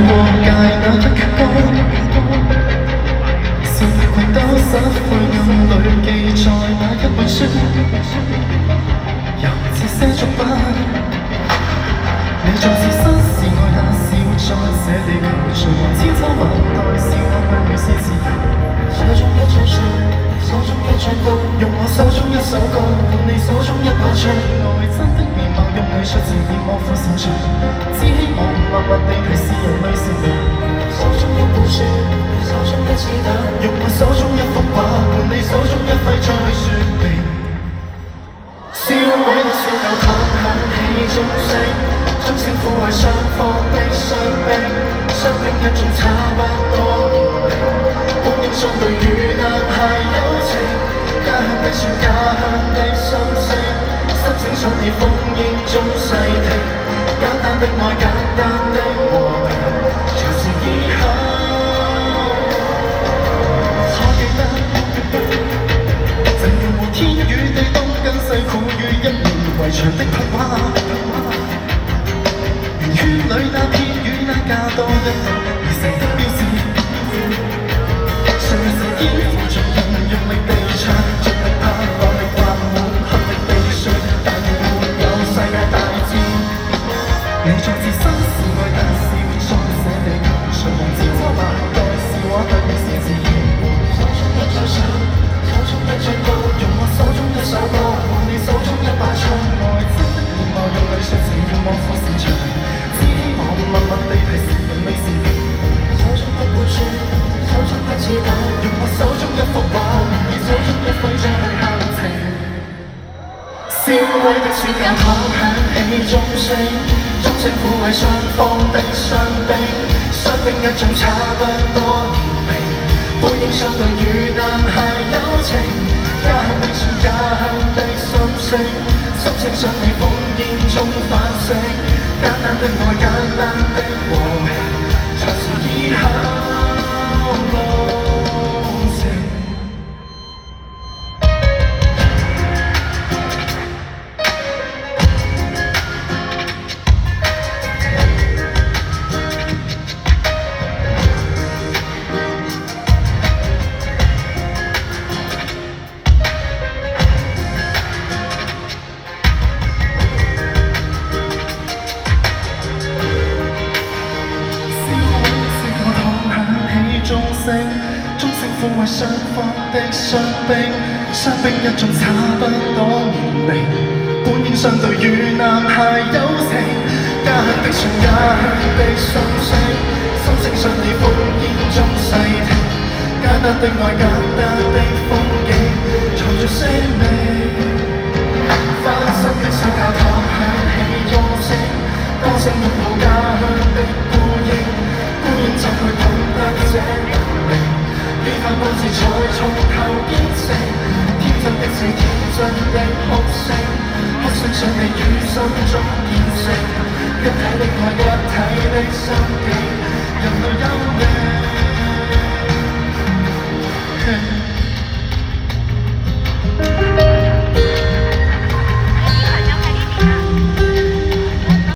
過界那一曲歌，是困兜失悔暗裏記載那一本書，又似些作品。你在是身是愛，那是活在這地球，誰無千秋萬代，是我不會是自由。手中一張書，手中一張歌，用我手中一首歌，換你手中一把槍。愛真的面貌，用藝術字典模糊擅長，只希望默默地提示人類善良。手中一本書，手中一子彈，用我手中一幅畫，換你手中一揮槍去説明。燒毀的雪球躺響起鐘聲，鐘聲撫慰雙方的傷兵，傷兵一眾差不多年齡，本應相對與男孩友情，家鄉的船，家鄉的心聲，心聲想你烽煙中細聽，簡單的愛，簡單的和平，從前以後，可記得曾用和天與地東跟西苦於一面圍牆的童話。圈裏那片與那加多一個而成的標誌，誰是肩負着人用力地唱，盡力拍落力畫滿合力地說，但願沒有世界大戰。你在自身是愛，但是活在這地球，誰無千秋萬代，是我對你是自然。手中一張相，手中一張歌，用我手中一首歌，換你手中一把槍。愛真的面貌，用藝術字典模糊擅長。默默地提示人類善良，手中一本書，手中一子彈，用我手中一幅畫，而手中一揮槍去敲情。燒毀的雪球躺響起鐘聲，鐘聲撫慰雙方的傷兵，傷兵一眾差不多年齡，本應相對與男孩友情，家鄉的船，家鄉的心聲，心聲想你烽煙中反省。簡單的愛，簡單的和平，才是以後路程。鐘聲撫慰雙方的傷兵，傷兵一眾差不多年齡，本應相對與男孩友情，家鄉的船，家鄉的心聲，心聲想你烽煙中細聽，簡單的愛，簡單的風景，藏着生命。翻身的小教堂響起鐘聲，歌聲擁抱家鄉的孤影，孤影怎去懂得這呢番歌詞才從頭結成，天真的笑，天真的哭聲，哭聲想你於心中見證，一體的愛，一體的心境，人類優美。